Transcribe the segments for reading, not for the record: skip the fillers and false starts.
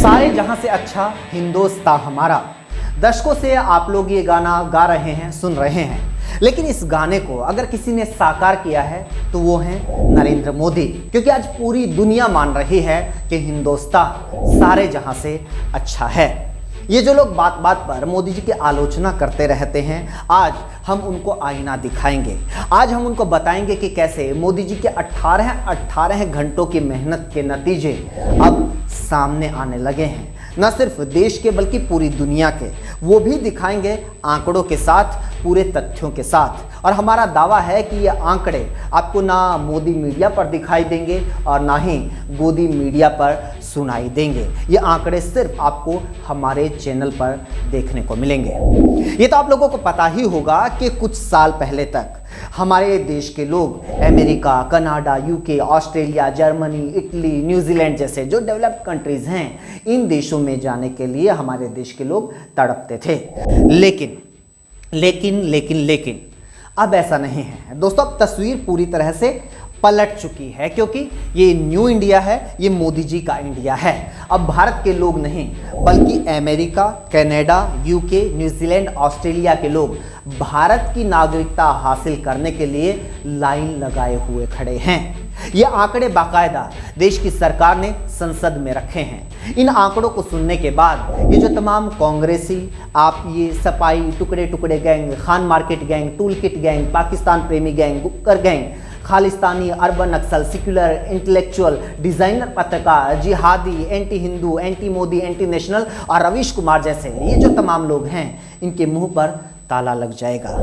सारे जहां से अच्छा हिंदुस्तान हमारा। दशकों से आप लोग ये गाना गा रहे हैं, सुन रहे हैं, लेकिन इस गाने को अगर किसी ने साकार किया है तो वो है नरेंद्र मोदी। क्योंकि आज पूरी दुनिया मान रही है कि हिंदुस्तान सारे जहां से अच्छा है। ये जो लोग बात बात पर मोदी जी की आलोचना करते रहते हैं, आज हम उनको आईना दिखाएंगे। आज हम उनको बताएंगे कि कैसे मोदी जी के 18 घंटों की मेहनत के नतीजे अब सामने आने लगे हैं, न सिर्फ देश के बल्कि पूरी दुनिया के। वो भी दिखाएंगे आंकड़ों के साथ, पूरे तथ्यों के साथ। और हमारा दावा है कि ये आंकड़े आपको ना मोदी मीडिया पर दिखाई देंगे और ना ही गोदी मीडिया पर सुनाई देंगे। ये आंकड़े सिर्फ आपको हमारे चैनल पर देखने को मिलेंगे। ये तो आप लोगों को पता ही होगा कि कुछ साल पहले तक हमारे देश के लोग America, Canada, UK, Australia, Germany, Italy, New Zealand जैसे जो डेवलप्ड कंट्रीज हैं, इन देशों में जाने के लिए हमारे देश के लोग तड़पते थे। लेकिन अब ऐसा नहीं है दोस्तों। अब तस्वीर पूरी तरह से पलट चुकी है, क्योंकि ये न्यू इंडिया है, ये मोदी जी का इंडिया है। अब भारत के लोग नहीं बल्कि America, Canada, UK, New Zealand, Australia के लोग भारत की नागरिकता हासिल करने के लिए लाइन लगाए हुए खड़े हैं। ये आंकड़े बाकायदा देश की सरकार ने संसद में रखे हैं। इन आंकड़ों को सुनने के बाद ये जो तमाम कांग्रेसी, आप ये सपाई टुकड़े टुकड़े gang, Khan market gang, tool kit gang, Pakistan प्रेमी गैंग, गुक्कर गैंग, खालिस्तानी, अर्बन नक्सल, सेक्युलर, इंटेलेक्चुअल, डिजाइनर, पत्रकार, जिहादी, anti Hindu, anti Modi, anti national और रवीश कुमार जैसे ये जो तमाम लोग हैं, इनके मुंह पर ताला लग जाएगा।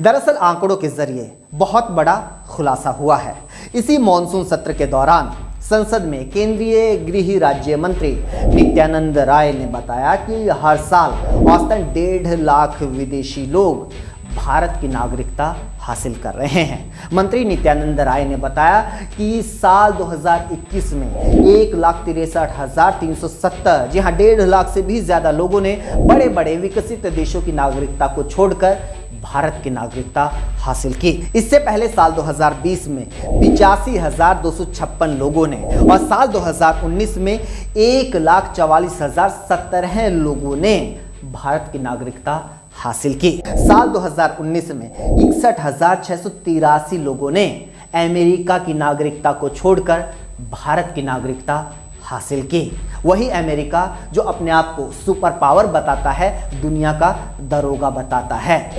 दरअसल आंकड़ों के जरिए बहुत बड़ा खुलासा हुआ है। इसी मॉनसून सत्र के दौरान संसद में केंद्रीय गृह राज्य मंत्री नित्यानंद राय ने बताया कि हर साल औसतन 1.5 लाख विदेशी लोग भारत की नागरिकता हासिल कर रहे हैं। मंत्री नित्यानंद राय ने बताया कि साल 2021 में 1,63,370, जी हाँ 1.5 लाख से भी ज्यादा लोगों ने बड़े बड़े विकसित देशों की नागरिकता को छोड़कर भारत की नागरिकता हासिल की। इससे पहले साल 2020 में 85,256 लोगों ने और साल 2019 में 1,44,017 लोगों ने भारत की नागरिकता हासिल की। साल 2019 में 61,683 लोगों ने अमेरिका की नागरिकता को छोड़कर भारत की नागरिकता हासिल की। वही अमेरिका जो अपने आप को सुपर पावर बताता है, दुनिया का दरोगा बताता है।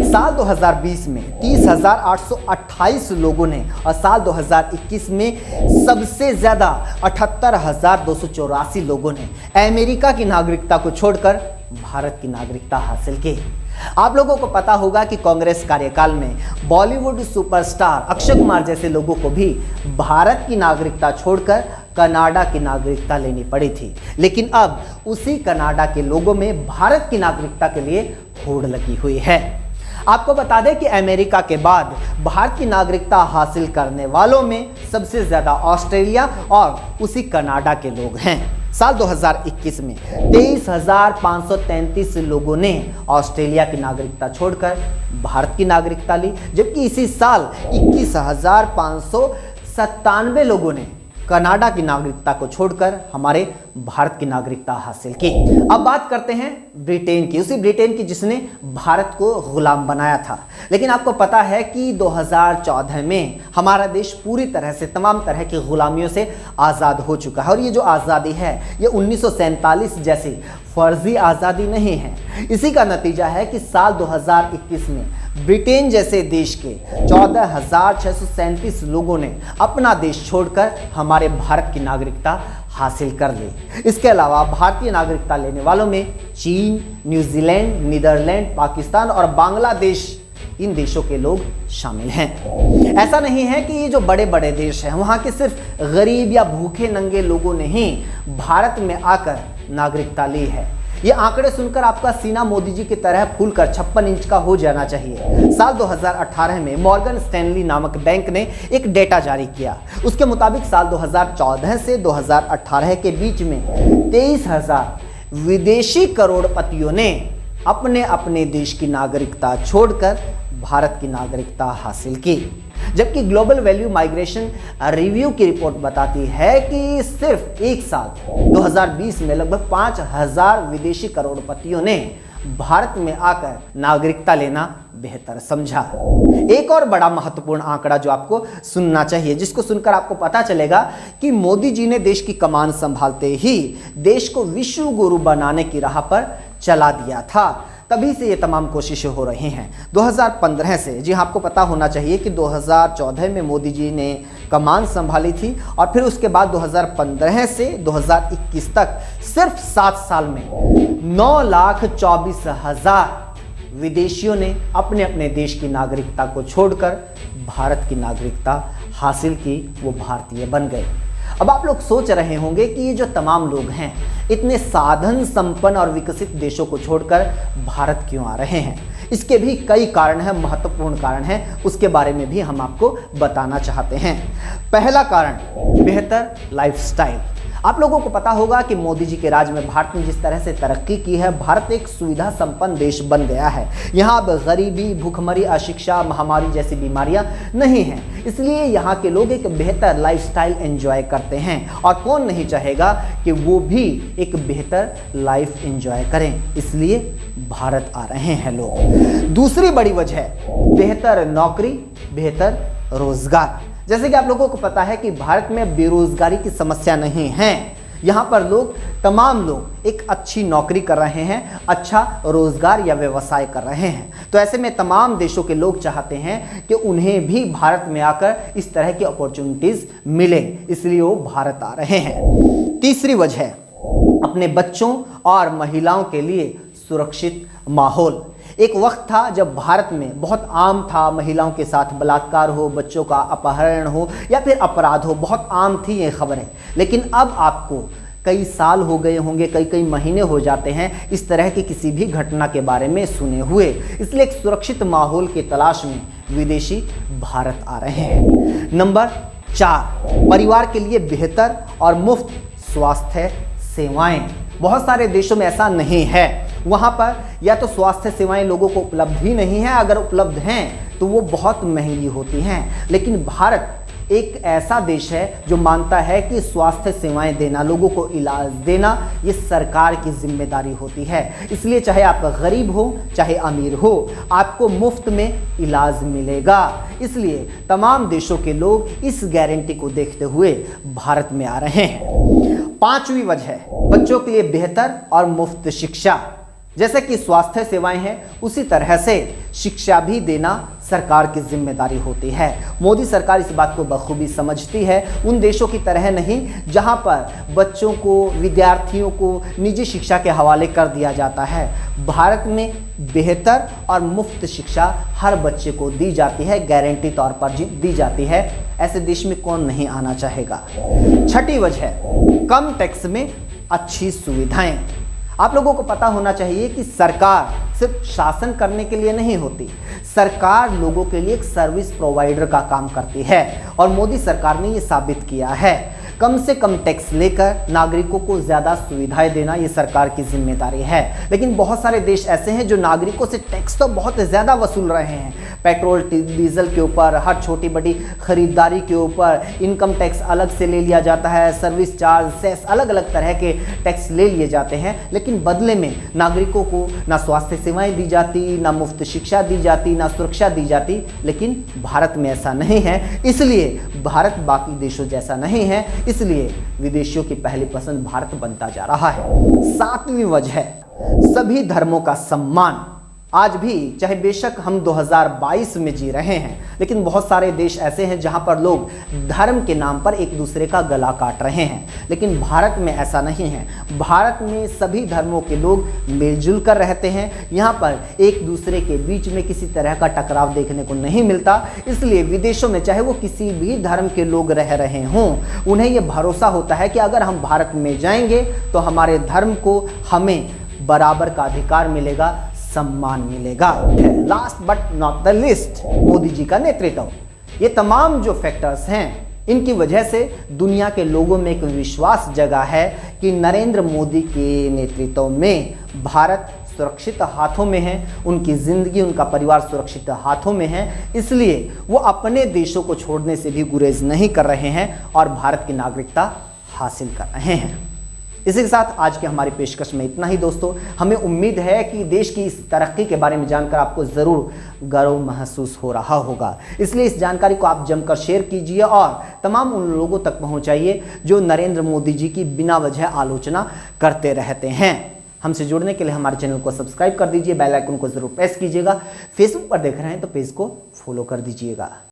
साल 2020 में 30,828 लोगों ने और साल 2021 में सबसे ज्यादा 78,284 लोगों ने अमेरिका की नागरिकता को छोड़कर भारत की नागरिकता हासिल की। आप लोगों को पता होगा कि कांग्रेस कार्यकाल में बॉलीवुड सुपरस्टार अक्षय कुमार जैसे लोगों को भी भारत की नागरिकता छोड़कर कनाडा की नागरिकता लेनी पड़ी थी। लेकिन अब उसी कनाडा के लोगों में भारत की नागरिकता के लिए होड़ लगी हुई है। आपको बता दें कि अमेरिका के बाद भारत की नागरिकता हासिल करने वालों में सबसे ज्यादा ऑस्ट्रेलिया और उसी कनाडा के लोग हैं। साल 2021 में 23,533 लोगों ने ऑस्ट्रेलिया की नागरिकता छोड़कर भारत की नागरिकता ली, जबकि इसी साल 21,597 लोगों ने कनाडा की नागरिकता को छोड़कर हमारे भारत की नागरिकता हासिल की। अब बात करते हैं ब्रिटेन की, उसी ब्रिटेन की जिसने भारत को गुलाम बनाया था। लेकिन आपको पता है कि 2014 में हमारा देश पूरी तरह से तमाम तरह की गुलामियों से आज़ाद हो चुका है। और ये जो आज़ादी है ये 1947 जैसी फर्जी आज़ादी नहीं है। इसी का नतीजा है कि साल 2021 में ब्रिटेन जैसे देश के 14,637 लोगों ने अपना देश छोड़कर हमारे भारत की नागरिकता हासिल कर ली। इसके अलावा भारतीय नागरिकता लेने वालों में चीन, न्यूजीलैंड, नीदरलैंड, पाकिस्तान और बांग्लादेश, इन देशों के लोग शामिल हैं। ऐसा नहीं है कि ये जो बड़े बड़े देश हैं वहाँ के सिर्फ गरीब या भूखे नंगे लोगों ने ही भारत में आकर नागरिकता ली है। ये आंकड़े सुनकर आपका सीना मोदी जी की तरह फूलकर 56 इंच का हो जाना चाहिए। साल 2018 में मॉर्गन स्टैनली नामक बैंक ने एक डेटा जारी किया। उसके मुताबिक साल 2014 से 2018 के बीच में 23,000 विदेशी करोड़पतियों ने अपने अपने देश की नागरिकता छोड़कर भारत की नागरिकता हासिल की। जबकि ग्लोबल वैल्यू माइग्रेशन रिव्यू की रिपोर्ट बताती है कि सिर्फ एक साल 2020 में लगभग 5,000 विदेशी करोड़पतियों ने भारत में आकर नागरिकता लेना बेहतर समझा। एक और बड़ा महत्वपूर्ण आंकड़ा जो आपको सुनना चाहिए, जिसको सुनकर आपको पता चलेगा कि मोदी जी ने देश की कमान संभालते ही देश को विश्व गुरु बनाने की राह पर चला दिया था। तभी से ये तमाम कोशिशें हो रही हैं। 2015 से, जी हाँ, आपको पता होना चाहिए कि 2014 में मोदी जी ने कमान संभाली थी और फिर उसके बाद 2015 से 2021 तक सिर्फ 7 साल में 9,24,000 विदेशियों ने अपने अपने देश की नागरिकता को छोड़कर भारत की नागरिकता हासिल की, वो भारतीय बन गए। अब आप लोग सोच रहे होंगे कि ये जो तमाम लोग हैं इतने साधन संपन्न और विकसित देशों को छोड़कर भारत क्यों आ रहे हैं? इसके भी कई कारण हैं, महत्वपूर्ण कारण हैं, उसके बारे में भी हम आपको बताना चाहते हैं। पहला कारण, बेहतर लाइफस्टाइल। आप लोगों को पता होगा कि मोदी जी के राज में भारत ने जिस तरह से तरक्की की है, भारत एक सुविधा संपन्न देश बन गया है। यहाँ अब गरीबी, भूखमरी, अशिक्षा, महामारी जैसी बीमारियां नहीं हैं। इसलिए यहाँ के लोग एक बेहतर लाइफस्टाइल एंजॉय करते हैं और कौन नहीं चाहेगा कि वो भी एक बेहतर लाइफ एंजॉय करें। इसलिए भारत आ रहे हैं लोग। दूसरी बड़ी वजह, बेहतर नौकरी, बेहतर रोजगार। जैसे कि आप लोगों को पता है कि भारत में बेरोजगारी की समस्या नहीं है। यहाँ पर तमाम लोग एक अच्छी नौकरी कर रहे हैं, अच्छा रोजगार या व्यवसाय कर रहे हैं। तो ऐसे में तमाम देशों के लोग चाहते हैं कि उन्हें भी भारत में आकर इस तरह की अपॉर्चुनिटीज मिले, इसलिए वो भारत आ रहे हैं। तीसरी वजह, अपने बच्चों और महिलाओं के लिए सुरक्षित माहौल। एक वक्त था जब भारत में बहुत आम था महिलाओं के साथ बलात्कार हो, बच्चों का अपहरण हो या फिर अपराध हो, बहुत आम थी ये खबरें। लेकिन अब आपको कई साल हो गए होंगे, कई महीने हो जाते हैं इस तरह की किसी भी घटना के बारे में सुने हुए। इसलिए एक सुरक्षित माहौल की तलाश में विदेशी भारत आ रहे हैं। नंबर 4, परिवार के लिए बेहतर और मुफ्त स्वास्थ्य सेवाएं। बहुत सारे देशों में ऐसा नहीं है, वहाँ पर या तो स्वास्थ्य सेवाएं लोगों को उपलब्ध ही नहीं है, अगर उपलब्ध हैं तो वो बहुत महंगी होती हैं। लेकिन भारत एक ऐसा देश है जो मानता है कि स्वास्थ्य सेवाएं देना, लोगों को इलाज देना, ये सरकार की जिम्मेदारी होती है। इसलिए चाहे आप गरीब हो चाहे अमीर हो, आपको मुफ्त में इलाज मिलेगा। इसलिए तमाम देशों के लोग इस गारंटी को देखते हुए भारत में आ रहे हैं। 5वीं वजह, बच्चों के लिए बेहतर और मुफ्त शिक्षा। जैसे कि स्वास्थ्य सेवाएं हैं, उसी तरह से शिक्षा भी देना सरकार की जिम्मेदारी होती है। मोदी सरकार इस बात को बखूबी समझती है। उन देशों की तरह नहीं जहां पर बच्चों को, विद्यार्थियों को निजी शिक्षा के हवाले कर दिया जाता है। भारत में बेहतर और मुफ्त शिक्षा हर बच्चे को दी जाती है, गारंटी तौर पर दी जाती है। ऐसे देश में कौन नहीं आना चाहेगा। 6ठी वजह, कम टैक्स में अच्छी सुविधाएं। आप लोगों को पता होना चाहिए कि सरकार सिर्फ शासन करने के लिए नहीं होती, सरकार लोगों के लिए एक सर्विस प्रोवाइडर का काम करती है और मोदी सरकार ने ये साबित किया है। कम से कम टैक्स लेकर नागरिकों को ज़्यादा सुविधाएं देना ये सरकार की जिम्मेदारी है। लेकिन बहुत सारे देश ऐसे हैं जो नागरिकों से टैक्स तो बहुत ज़्यादा वसूल रहे हैं। पेट्रोल डीजल के ऊपर, हर छोटी बड़ी खरीदारी के ऊपर इनकम टैक्स अलग से ले लिया जाता है, सर्विस चार्ज, सेस, अलग अलग तरह के टैक्स ले लिए जाते हैं। लेकिन बदले में नागरिकों को ना स्वास्थ्य सेवाएं दी जाती, ना मुफ्त शिक्षा दी जाती, ना सुरक्षा दी जाती। लेकिन भारत में ऐसा नहीं है, इसलिए भारत बाकी देशों जैसा नहीं है, इसलिए विदेशियों की पहली पसंद भारत बनता जा रहा है। 7वीं वजह, सभी धर्मों का सम्मान। आज भी चाहे बेशक हम 2022 में जी रहे हैं, लेकिन बहुत सारे देश ऐसे हैं जहां पर लोग धर्म के नाम पर एक दूसरे का गला काट रहे हैं। लेकिन भारत में ऐसा नहीं है। भारत में सभी धर्मों के लोग मिलजुल कर रहते हैं। यहाँ पर एक दूसरे के बीच में किसी तरह का टकराव देखने को नहीं मिलता। इसलिए विदेशों में चाहे वो किसी भी धर्म के लोग रह रहे हों, उन्हें यह भरोसा होता है कि अगर हम भारत में जाएंगे तो हमारे धर्म को हमें बराबर का अधिकार मिलेगा, सम्मान मिलेगा। Last but not the least, Modi ji का नेतृत्व। ये तमाम जो फैक्टर्स हैं, इनकी वजह से दुनिया के लोगों में एक विश्वास जगा है कि नरेंद्र मोदी के नेतृत्व में भारत सुरक्षित हाथों में है, उनकी ज़िंदगी, उनका परिवार सुरक्षित हाथों में है, इसलिए वो अपने देशों को छोड़ने से भी गुरेज नहीं कर रहे हैं और भारत की नागरिकता हासिल कर रहे हैं। इसी के साथ आज के हमारी पेशकश में इतना ही दोस्तों। हमें उम्मीद है कि देश की इस तरक्की के बारे में जानकर आपको ज़रूर गर्व महसूस हो रहा होगा, इसलिए इस जानकारी को आप जमकर शेयर कीजिए और तमाम उन लोगों तक पहुंचाइए जो नरेंद्र मोदी जी की बिना वजह आलोचना करते रहते हैं। हमसे जुड़ने के लिए हमारे चैनल को सब्सक्राइब कर दीजिए, बेल आइकन को जरूर प्रेस कीजिएगा। फेसबुक पर देख रहे हैं तो पेज को फॉलो कर दीजिएगा।